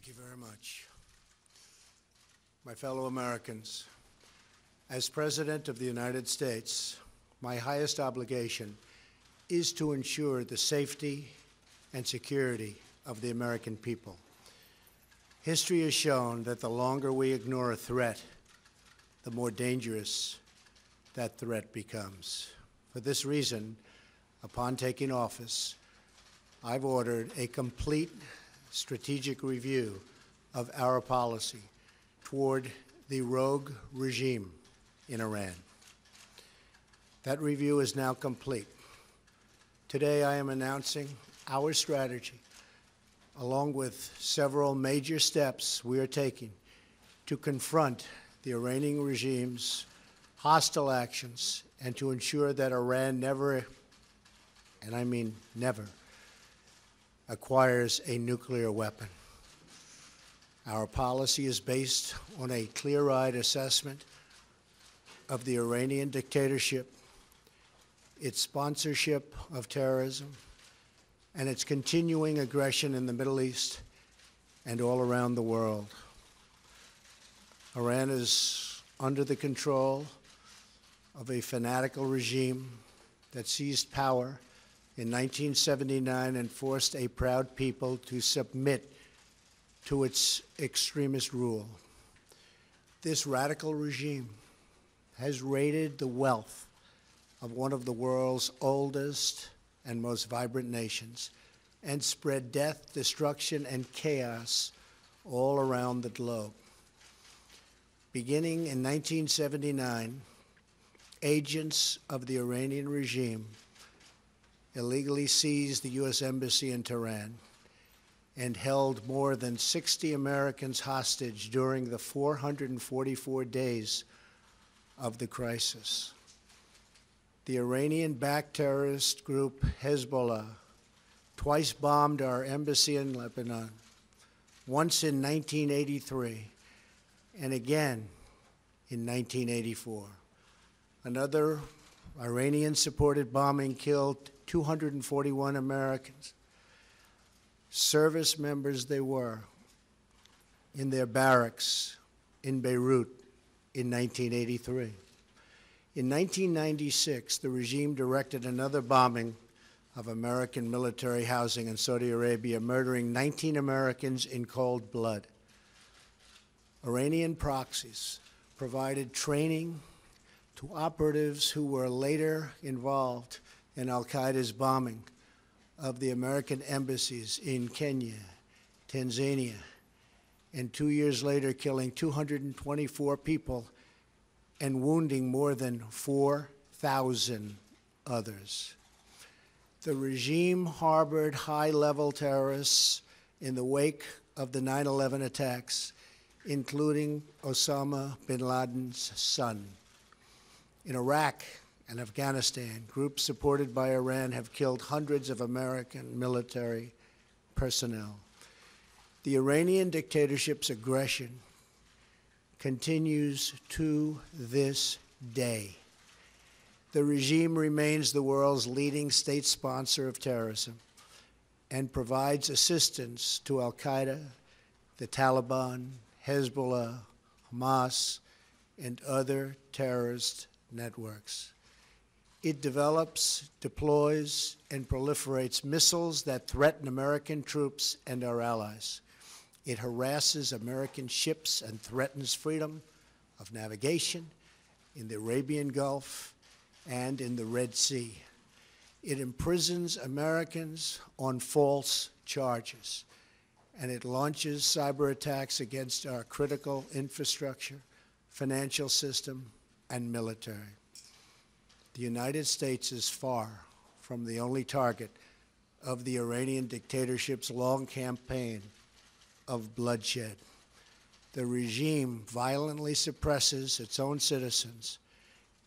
Thank you very much. My fellow Americans, as President of the United States, my highest obligation is to ensure the safety and security of the American people. History has shown that the longer we ignore a threat, the more dangerous that threat becomes. For this reason, upon taking office, I've ordered a complete strategic review of our policy toward the rogue regime in Iran. That review is now complete. Today, I am announcing our strategy, along with several major steps we are taking to confront the Iranian regime's hostile actions and to ensure that Iran never, and I mean never, acquires a nuclear weapon. Our policy is based on a clear-eyed assessment of the Iranian dictatorship, its sponsorship of terrorism, and its continuing aggression in the Middle East and all around the world. Iran is under the control of a fanatical regime that seized power in 1979 and forced a proud people to submit to its extremist rule. This radical regime has raided the wealth of one of the world's oldest and most vibrant nations and spread death, destruction, and chaos all around the globe. Beginning in 1979, agents of the Iranian regime illegally seized the U.S. Embassy in Tehran and held more than 60 Americans hostage during the 444 days of the crisis. The Iranian-backed terrorist group Hezbollah twice bombed our embassy in Lebanon, once in 1983 and again in 1984. Another Iranian-supported bombing killed 241 Americans, service members they were, in their barracks in Beirut in 1983. In 1996, the regime directed another bombing of American military housing in Saudi Arabia, murdering 19 Americans in cold blood. Iranian proxies provided training to operatives who were later involved in al-Qaeda's bombing of the American embassies in Kenya, Tanzania, and 2 years later killing 224 people and wounding more than 4,000 others. The regime harbored high-level terrorists in the wake of the 9/11 attacks, including Osama bin Laden's son. In Iraq and Afghanistan, groups supported by Iran have killed hundreds of American military personnel. The Iranian dictatorship's aggression continues to this day. The regime remains the world's leading state sponsor of terrorism and provides assistance to al-Qaeda, the Taliban, Hezbollah, Hamas, and other terrorist networks. It develops, deploys, and proliferates missiles that threaten American troops and our allies. It harasses American ships and threatens freedom of navigation in the Arabian Gulf and in the Red Sea. It imprisons Americans on false charges, and it launches cyber attacks against our critical infrastructure, financial system, and military. The United States is far from the only target of the Iranian dictatorship's long campaign of bloodshed. The regime violently suppresses its own citizens.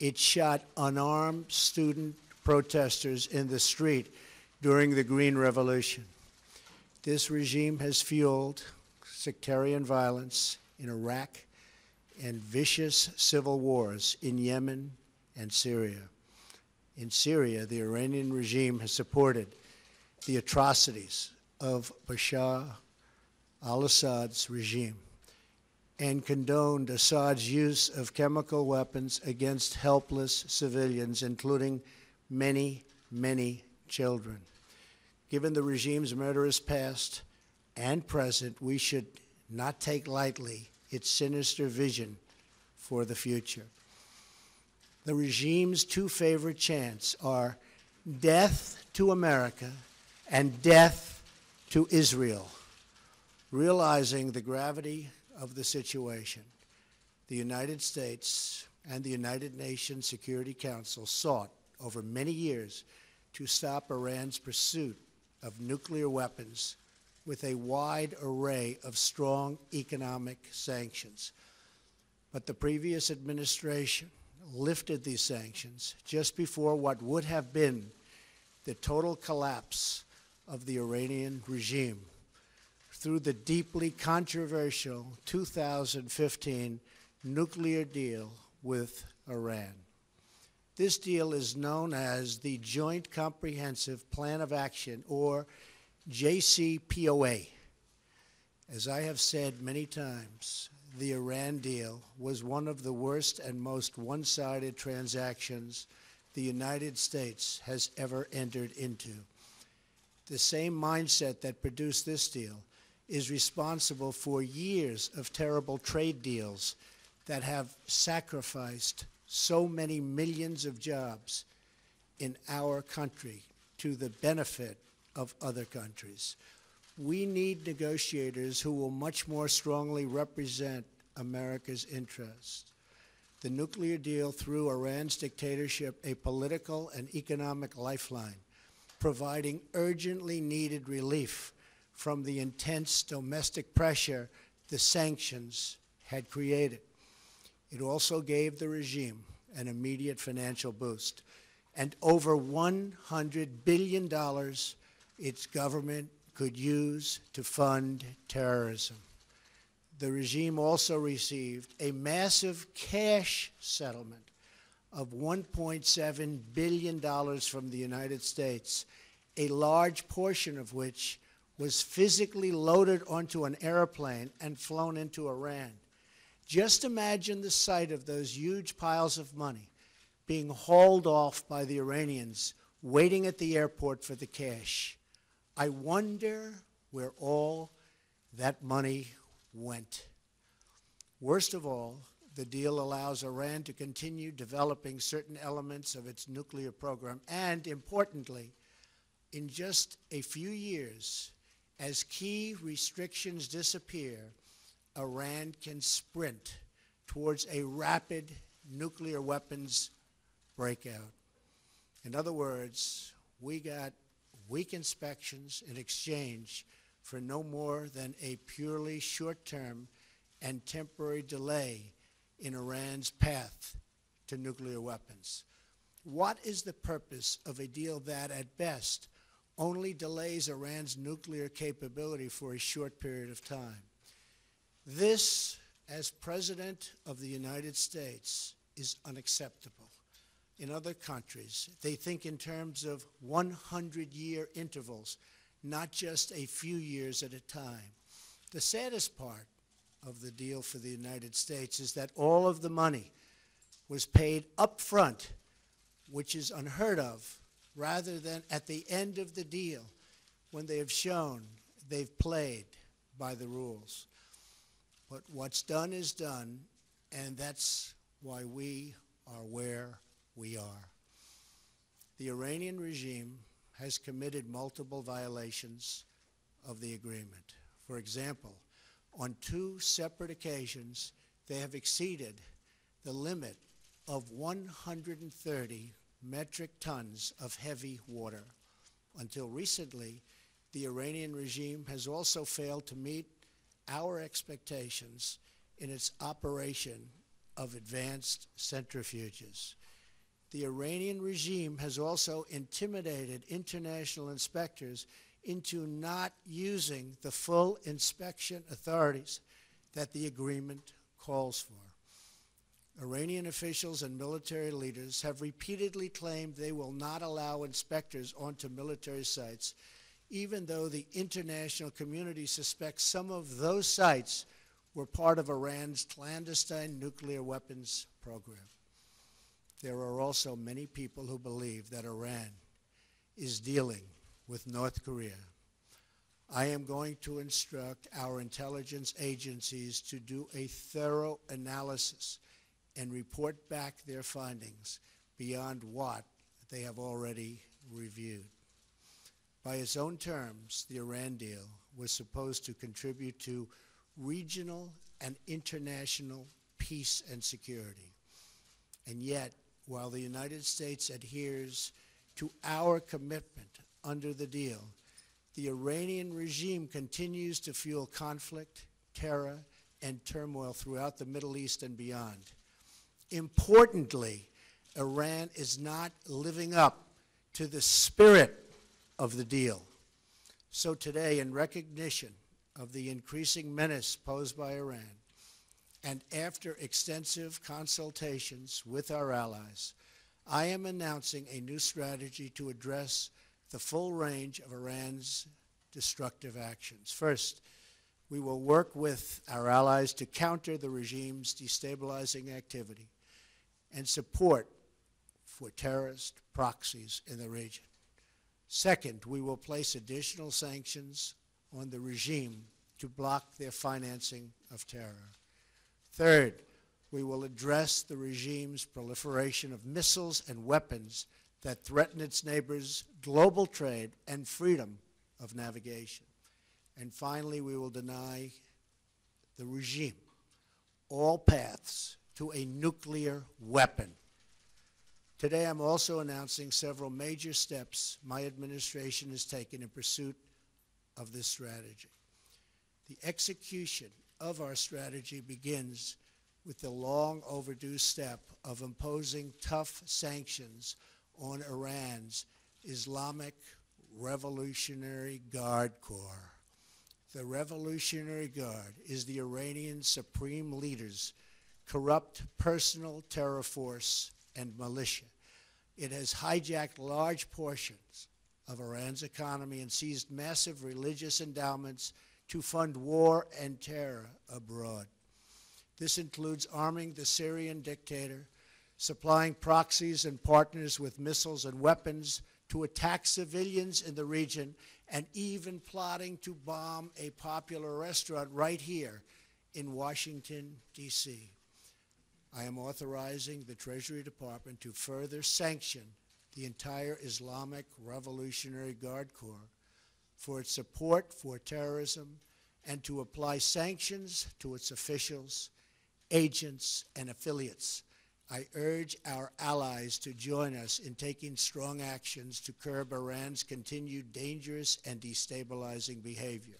It shot unarmed student protesters in the street during the Green Revolution. This regime has fueled sectarian violence in Iraq and vicious civil wars in Yemen and Syria. In Syria, the Iranian regime has supported the atrocities of Bashar al-Assad's regime and condoned Assad's use of chemical weapons against helpless civilians, including many, many children. Given the regime's murderous past and present, we should not take lightly its sinister vision for the future. The regime's two favorite chants are death to America and death to Israel. Realizing the gravity of the situation, the United States and the United Nations Security Council sought over many years to stop Iran's pursuit of nuclear weapons with a wide array of strong economic sanctions. But the previous administration lifted these sanctions just before what would have been the total collapse of the Iranian regime through the deeply controversial 2015 nuclear deal with Iran. This deal is known as the Joint Comprehensive Plan of Action, or JCPOA. As I have said many times, the Iran deal was one of the worst and most one-sided transactions the United States has ever entered into. The same mindset that produced this deal is responsible for years of terrible trade deals that have sacrificed so many millions of jobs in our country to the benefit of other countries. We need negotiators who will much more strongly represent America's interests. The nuclear deal threw Iran's dictatorship a political and economic lifeline, providing urgently needed relief from the intense domestic pressure the sanctions had created. It also gave the regime an immediate financial boost, and over $100 billion its government could use to fund terrorism. The regime also received a massive cash settlement of $1.7 billion from the United States, a large portion of which was physically loaded onto an airplane and flown into Iran. Just imagine the sight of those huge piles of money being hauled off by the Iranians, waiting at the airport for the cash. I wonder where all that money went. Worst of all, the deal allows Iran to continue developing certain elements of its nuclear program, and importantly, in just a few years, as key restrictions disappear, Iran can sprint towards a rapid nuclear weapons breakout. In other words, we got weak inspections in exchange for no more than a purely short-term and temporary delay in Iran's path to nuclear weapons. What is the purpose of a deal that, at best, only delays Iran's nuclear capability for a short period of time? This, as President of the United States, is unacceptable. In other countries, they think in terms of 100-year intervals, not just a few years at a time. The saddest part of the deal for the United States is that all of the money was paid up front, which is unheard of, rather than at the end of the deal when they have shown they've played by the rules. But what's done is done, and that's why we are where we are. The Iranian regime has committed multiple violations of the agreement. For example, on 2 separate occasions, they have exceeded the limit of 130 metric tons of heavy water. Until recently, the Iranian regime has also failed to meet our expectations in its operation of advanced centrifuges. The Iranian regime has also intimidated international inspectors into not using the full inspection authorities that the agreement calls for. Iranian officials and military leaders have repeatedly claimed they will not allow inspectors onto military sites, even though the international community suspects some of those sites were part of Iran's clandestine nuclear weapons program. There are also many people who believe that Iran is dealing with North Korea. I am going to instruct our intelligence agencies to do a thorough analysis and report back their findings beyond what they have already reviewed. By its own terms, the Iran deal was supposed to contribute to regional and international peace and security. And yet, while the United States adheres to our commitment under the deal, the Iranian regime continues to fuel conflict, terror, and turmoil throughout the Middle East and beyond. Importantly, Iran is not living up to the spirit of the deal. So today, in recognition of the increasing menace posed by Iran, and after extensive consultations with our allies, I am announcing a new strategy to address the full range of Iran's destructive actions. First, we will work with our allies to counter the regime's destabilizing activity and support for terrorist proxies in the region. Second, we will place additional sanctions on the regime to block their financing of terror. Third, we will address the regime's proliferation of missiles and weapons that threaten its neighbors' global trade and freedom of navigation. And finally, we will deny the regime all paths to a nuclear weapon. Today, I'm also announcing several major steps my administration has taken in pursuit of this strategy. The execution of our strategy begins with the long overdue step of imposing tough sanctions on Iran's Islamic Revolutionary Guard Corps. The Revolutionary Guard is the Iranian supreme leader's corrupt personal terror force and militia. It has hijacked large portions of Iran's economy and seized massive religious endowments to fund war and terror abroad. This includes arming the Syrian dictator, supplying proxies and partners with missiles and weapons to attack civilians in the region, and even plotting to bomb a popular restaurant right here in Washington, D.C. I am authorizing the Treasury Department to further sanction the entire Islamic Revolutionary Guard Corps for its support for terrorism and to apply sanctions to its officials, agents, and affiliates. I urge our allies to join us in taking strong actions to curb Iran's continued dangerous and destabilizing behavior,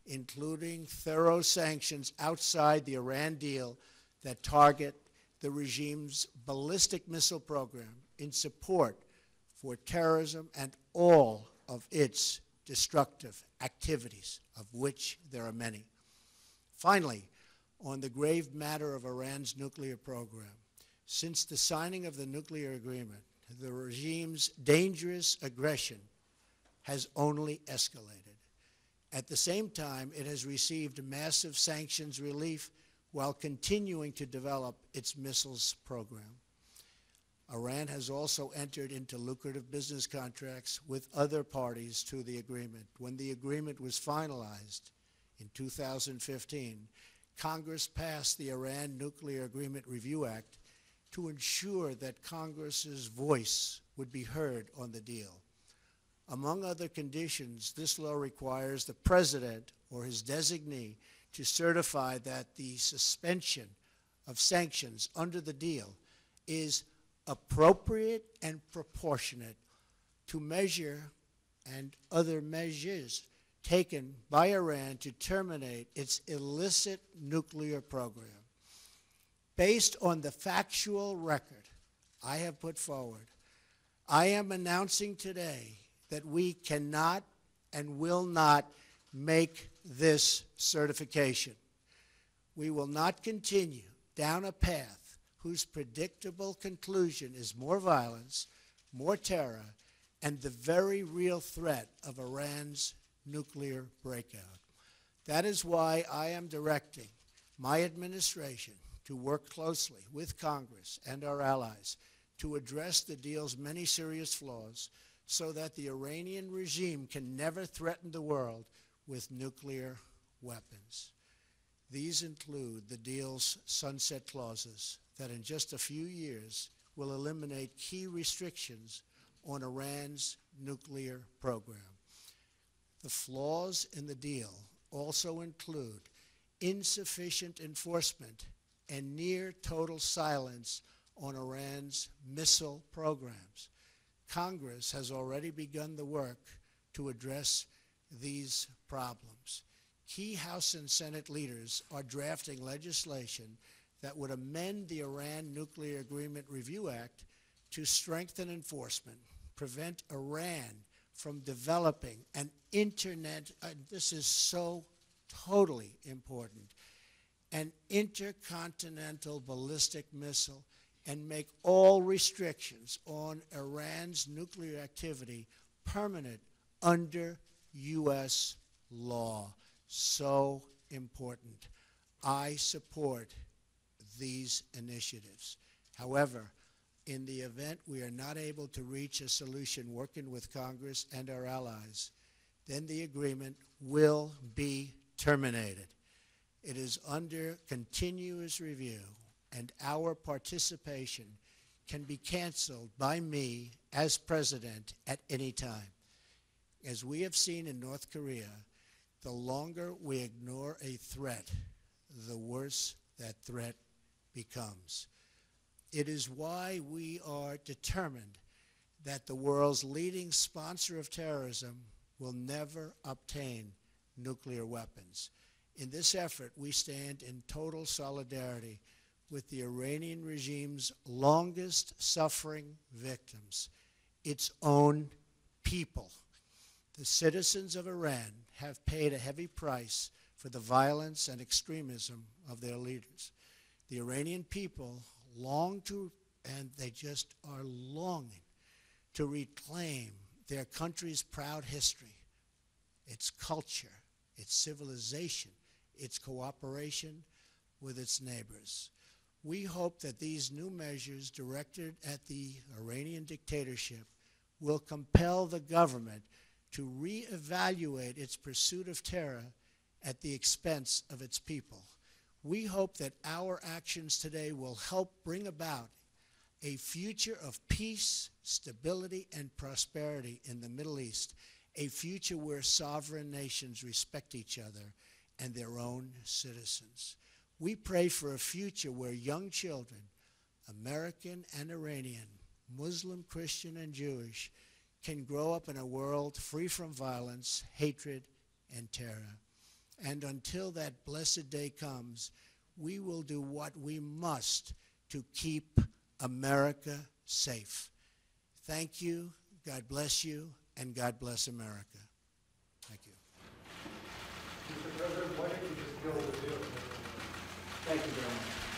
including thorough sanctions outside the Iran deal that target the regime's ballistic missile program in support for terrorism and all of its destructive activities, of which there are many. Finally, on the grave matter of Iran's nuclear program, since the signing of the nuclear agreement, the regime's dangerous aggression has only escalated. At the same time, it has received massive sanctions relief while continuing to develop its missiles program. Iran has also entered into lucrative business contracts with other parties to the agreement. When the agreement was finalized in 2015, Congress passed the Iran Nuclear Agreement Review Act to ensure that Congress's voice would be heard on the deal. Among other conditions, this law requires the president or his designee to certify that the suspension of sanctions under the deal is appropriate and proportionate to measure and other measures taken by Iran to terminate its illicit nuclear program. Based on the factual record I have put forward, I am announcing today that we cannot and will not make this certification. We will not continue down a path whose predictable conclusion is more violence, more terror, and the very real threat of Iran's nuclear breakout. That is why I am directing my administration to work closely with Congress and our allies to address the deal's many serious flaws so that the Iranian regime can never threaten the world with nuclear weapons. These include the deal's sunset clauses that in just a few years will eliminate key restrictions on Iran's nuclear program. The flaws in the deal also include insufficient enforcement and near total silence on Iran's missile programs. Congress has already begun the work to address these problems. Key House and Senate leaders are drafting legislation that would amend the Iran Nuclear Agreement Review Act to strengthen enforcement, prevent Iran from developing an internet, this is so totally important, an intercontinental ballistic missile, and make all restrictions on Iran's nuclear activity permanent under U.S. law. So important. I support these initiatives. However, in the event we are not able to reach a solution working with Congress and our allies, then the agreement will be terminated. It is under continuous review, and our participation can be canceled by me as president at any time. As we have seen in North Korea, the longer we ignore a threat, the worse that threat becomes. It is why we are determined that the world's leading sponsor of terrorism will never obtain nuclear weapons. In this effort, we stand in total solidarity with the Iranian regime's longest-suffering victims, its own people. The citizens of Iran have paid a heavy price for the violence and extremism of their leaders. The Iranian people long to, and they just are longing to reclaim their country's proud history, its culture, its civilization, its cooperation with its neighbors. We hope that these new measures directed at the Iranian dictatorship will compel the government to reevaluate its pursuit of terror at the expense of its people. We hope that our actions today will help bring about a future of peace, stability, and prosperity in the Middle East, a future where sovereign nations respect each other and their own citizens. We pray for a future where young children, American and Iranian, Muslim, Christian, and Jewish, can grow up in a world free from violence, hatred, and terror. And until that blessed day comes, we will do what we must to keep America safe. Thank you, God bless you, and God bless America. Thank you. Mr. President, why don't you just build the deal? Thank you very much.